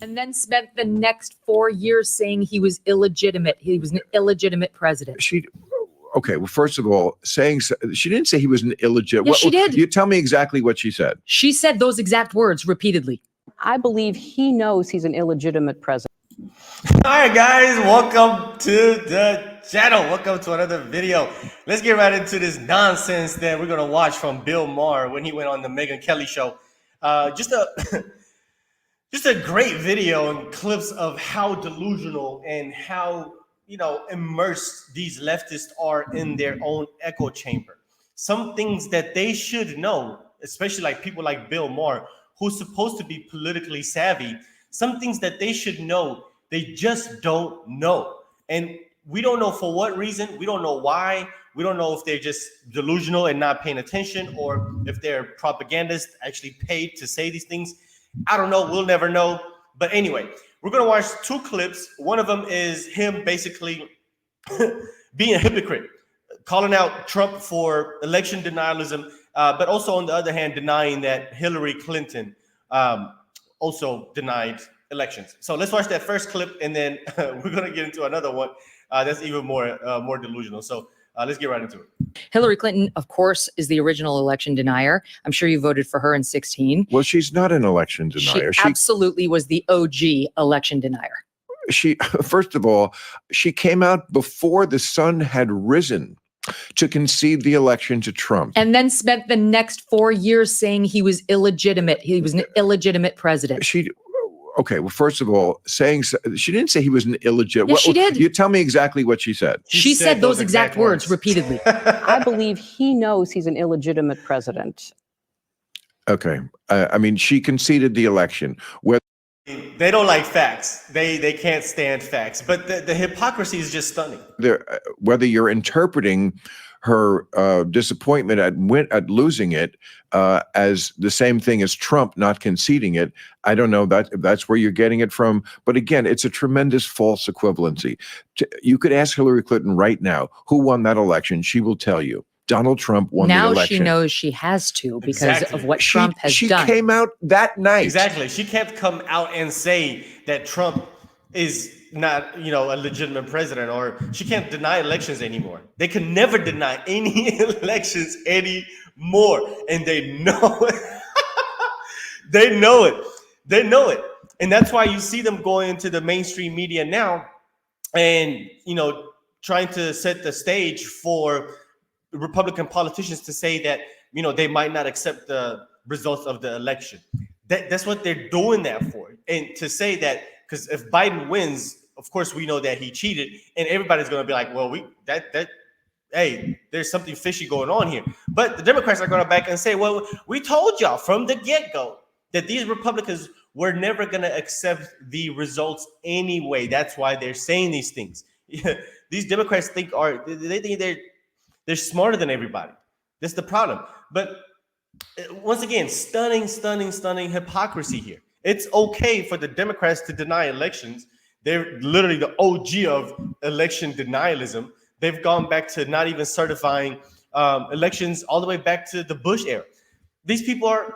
And then spent the next 4 years saying he was illegitimate. He was an illegitimate president. Okay, well, first of all, she didn't say he was an illegitimate. Yes, she did. You tell me exactly what she said. She said those exact words repeatedly. I believe he knows he's an illegitimate president. All right, guys, welcome to the channel. Welcome to another video. Let's get right into this nonsense that we're going to watch from Bill Maher when he went on the Megyn Kelly show. Just a great video and clips of how delusional and how, immersed these leftists are in their own echo chamber. Some things that they should know, especially like people like Bill Maher, who's supposed to be politically savvy, some things that they should know, they just don't know. And we don't know for what reason. We don't know why. We don't know if they're just delusional and not paying attention, or if they're propagandists actually paid to say these things. I don't know. We'll never know. But anyway, we're going to watch two clips. One of them is him basically being a hypocrite, calling out Trump for election denialism, but also on the other hand, denying that Hillary Clinton also denied elections. So let's watch that first clip, and then we're going to get into another one that's even more delusional. So let's get right into it. Hillary Clinton, of course, is the original election denier. I'm sure you voted for her in 2016. Well, she's not an election denier. She absolutely was the OG election denier. First of all, she came out before the sun had risen to concede the election to Trump. And then spent the next 4 years saying he was illegitimate. He was an illegitimate president. Okay, well, first of all, she didn't say he was an illegitimate. Yes, she did. You tell me exactly what she said. She said those exact words repeatedly. I believe he knows he's an illegitimate president. Okay, I mean, she conceded the election. They don't like facts. They can't stand facts. But the hypocrisy is just stunning. Whether you're interpreting her disappointment at losing it as the same thing as Trump not conceding it, I don't know if that's where you're getting it from. But again, it's a tremendous false equivalency. You could ask Hillary Clinton right now who won that election. She will tell you Donald Trump won the election. Now she knows she has to because of what Trump has done. She came out that night. Exactly. She can't come out and say that Trump is not, a legitimate president, or she can't deny elections anymore. They can never deny any elections anymore. And they know it. They know it. They know it. And that's why you see them going into the mainstream media now and, trying to set the stage for Republican politicians to say that, they might not accept the results of the election. That's what they're doing that for. And to say that, because if Biden wins, of course, we know that he cheated, and everybody's going to be like, well, hey, there's something fishy going on here. But the Democrats are going to back and say, well, we told y'all from the get-go that these Republicans were never going to accept the results anyway. That's why they're saying these things. These Democrats think they're smarter than everybody. That's the problem. But once again, stunning hypocrisy here. It's okay for the Democrats to deny elections. They're literally the OG of election denialism. They've gone back to not even certifying elections all the way back to the Bush era. These people are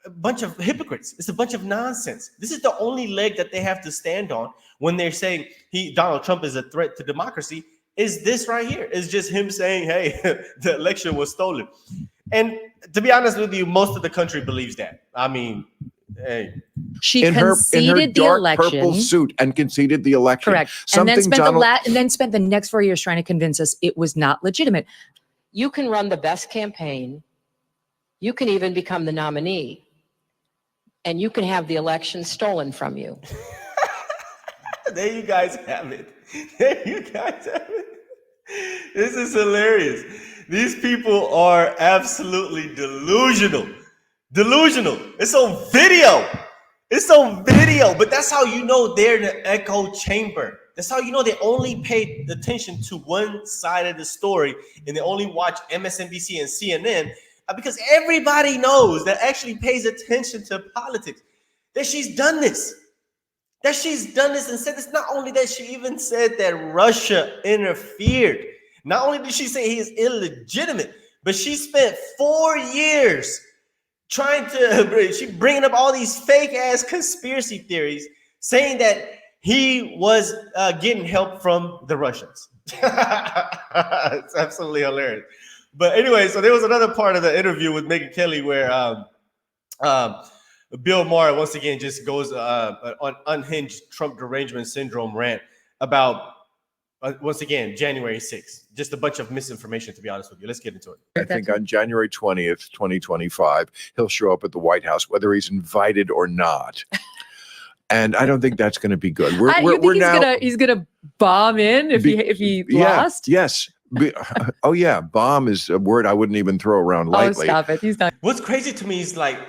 a bunch of hypocrites. It's a bunch of nonsense. This is the only leg that they have to stand on when they're saying Donald Trump is a threat to democracy. Is this right here? It's just him saying, hey, the election was stolen. And to be honest with you, most of the country believes that. I mean, hey. She conceded the election. Purple suit and conceded the election. Correct. And then spent the next 4 years trying to convince us it was not legitimate. You can run the best campaign. You can even become the nominee. And you can have the election stolen from you. There you guys have it. There you guys have it. This is hilarious. These people are absolutely delusional. Delusional. It's on video. It's on video. But that's how you know they're in the echo chamber. That's how you know they only paid attention to one side of the story, and they only watch MSNBC and CNN, because everybody knows that actually pays attention to politics that she's done this. That she's done this and said this. Not only that, she even said that Russia interfered. Not only did she say he is illegitimate, but she spent 4 years trying to, she bringing up all these fake ass conspiracy theories saying that he was getting help from the Russians. It's absolutely hilarious. But anyway, so there was another part of the interview with Megyn Kelly where Bill Maher once again just goes on unhinged Trump derangement syndrome rant about once again January 6th. Just a bunch of misinformation, to be honest with you. Let's get into it. I think on January 20th, 2025, he'll show up at the White House, whether he's invited or not. And I don't think that's going to be good. He's gonna bomb in if he lost. Yes. Oh yeah, bomb is a word I wouldn't even throw around lightly. Oh, stop it! He's not. What's crazy to me is like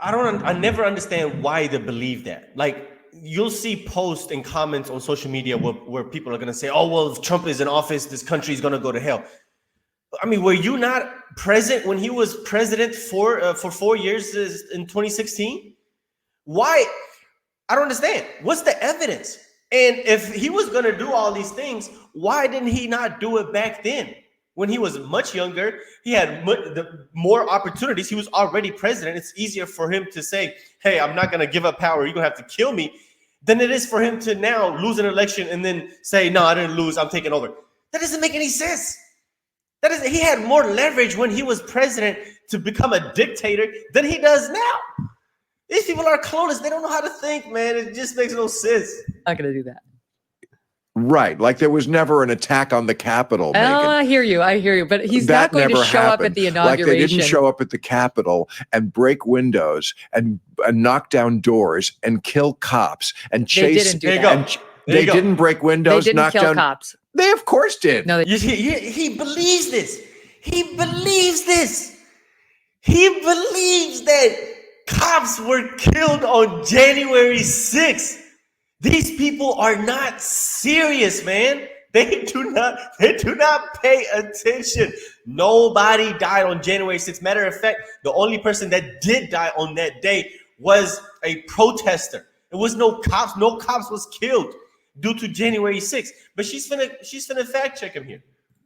I never understand why they believe that. Like you'll see posts and comments on social media where people are going to say, "Oh well, if Trump is in office, this country is going to go to hell." I mean, were you not present when he was president for 4 years in 2016? Why? I don't understand. What's the evidence? And if he was going to do all these things, why didn't he not do it back then? When he was much younger, he had more opportunities. He was already president. It's easier for him to say, hey, I'm not going to give up power. You're going to have to kill me, than it is for him to now lose an election and then say, no, I didn't lose. I'm taking over. That doesn't make any sense. He had more leverage when he was president to become a dictator than he does now. These people are clueless. They don't know how to think, man. It just makes no sense. Not gonna do that. Right. Like there was never an attack on the Capitol. Oh, Megan. I hear you. But he's That not going to never show up happened. at the inauguration. Like they didn't show up at the Capitol and break windows and knock down doors and kill cops and chase. They didn't do There you that. go. They didn't break They windows, didn't knock kill down. cops. They of course did. No, He believes this. He believes this. He believes that cops were killed on January 6th. These people are not serious, man. They do not pay attention. Nobody died on January 6th. Matter of fact, the only person that did die on that day was a protester. It was no cops. No cops was killed due to January 6th. But she's finna fact check him here.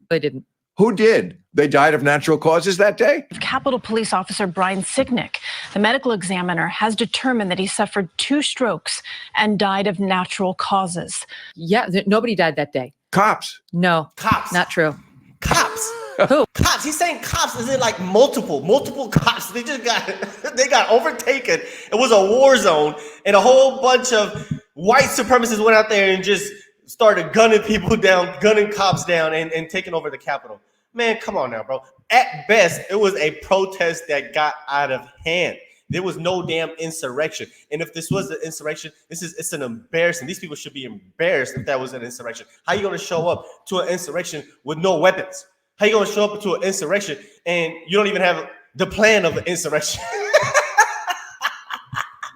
they didn't. Who did? They died of natural causes that day? Capitol Police Officer Brian Sicknick, the medical examiner, has determined that he suffered 2 strokes and died of natural causes. Yeah, nobody died that day. Cops. No, Cops. not true. Cops. Who? Cops. He's saying cops. Is it like multiple cops? They got overtaken. It was a war zone, and a whole bunch of white supremacists went out there and just started gunning people down, gunning cops down, and taking over the Capitol. Man, come on now, bro. At best, it was a protest that got out of hand. There was no damn insurrection. And if this was an insurrection, it's an embarrassment. These people should be embarrassed if that was an insurrection. How are you going to show up to an insurrection with no weapons? How are you going to show up to an insurrection and you don't even have the plan of an insurrection?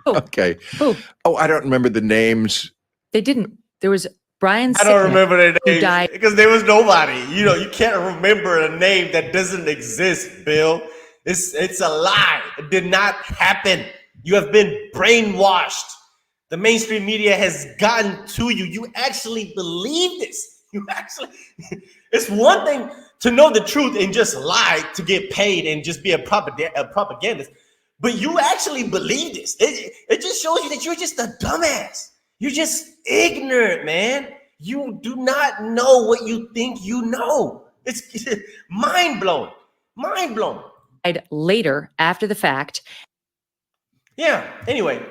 Okay. Who? Oh, I don't remember the names. They didn't. There was Brian I don't Sicknick, remember their who names died. because there was nobody. You can't remember a name that doesn't exist, Bill. It's a lie. It did not happen. You have been brainwashed. The mainstream media has gotten to you. You actually believe this. It's one thing to know the truth and just lie to get paid and just be a propagandist. But you actually believe this. It just shows you that you're just a dumbass. You're just ignorant, man. You do not know what you think you know. It's mind-blowing. Mind-blowing. Died later, after the fact. Yeah, anyway,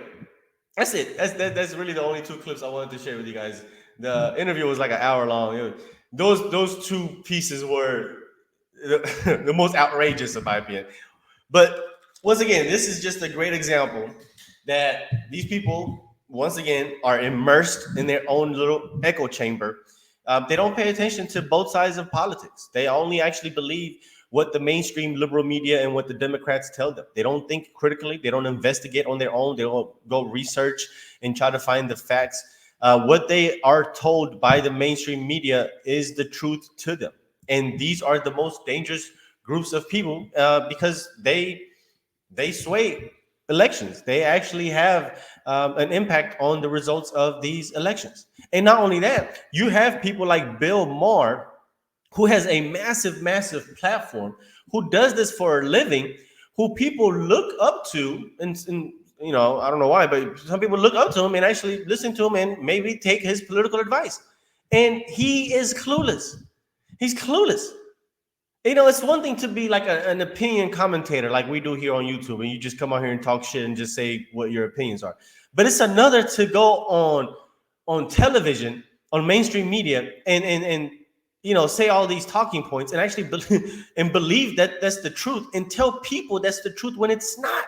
that's it. That's really the only 2 clips I wanted to share with you guys. The interview was like an hour long. Those 2 pieces were the most outrageous in my opinion. But once again, this is just a great example that these people, once again, are immersed in their own little echo chamber. They don't pay attention to both sides of politics. They only actually believe what the mainstream liberal media and what the Democrats tell them. They don't think critically. They don't investigate on their own. They don't go research and try to find the facts. What they are told by the mainstream media is the truth to them. And these are the most dangerous groups of people because they sway elections. They actually have an impact on the results of these elections. And not only that, you have people like Bill Maher, who has a massive platform, who does this for a living, who people look up to and you know, I don't know why, but some people look up to him and actually listen to him and maybe take his political advice. And he is clueless. He's clueless. You know, it's one thing to be like an opinion commentator like we do here on YouTube, and you just come out here and talk shit and just say what your opinions are. But it's another to go on television, on mainstream media, and you know, say all these talking points and actually believe that that's the truth and tell people that's the truth when it's not.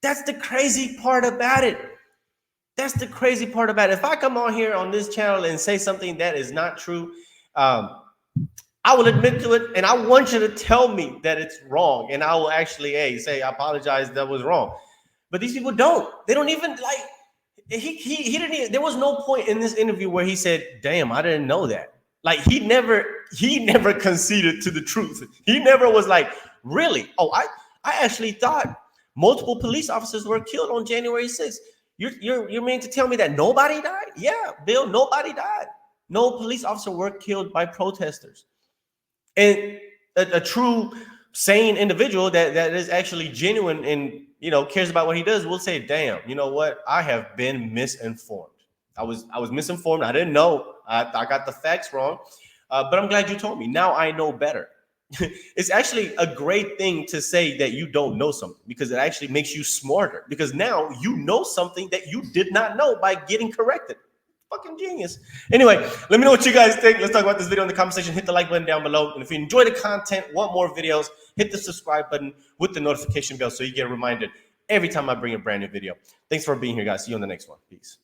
That's the crazy part about it. That's the crazy part about it. If I come on here on this channel and say something that is not true, I will admit to it, and I want you to tell me that it's wrong, and I will actually, say, I apologize, that was wrong. But these people don't. They don't even like. He didn't even, there was no point in this interview where he said, "Damn, I didn't know that." Like he never conceded to the truth. He never was like, "Really? Oh, I actually thought multiple police officers were killed on January 6th. You mean to tell me that nobody died?" Yeah, Bill, nobody died. No police officer were killed by protesters. And a true sane individual that is actually genuine and, you know, cares about what he does will say, "Damn, you know what? I have been misinformed. I was misinformed. I didn't know. I got the facts wrong. But I'm glad you told me. Now I know better." It's actually a great thing to say that you don't know something, because it actually makes you smarter, because now you know something that you did not know by getting corrected. Fucking genius. Anyway, let me know what you guys think. Let's talk about this video in the comment section. Hit the like button down below. And if you enjoy the content, want more videos, hit the subscribe button with the notification bell so you get reminded every time I bring a brand new video. Thanks for being here, guys. See you on the next one. Peace.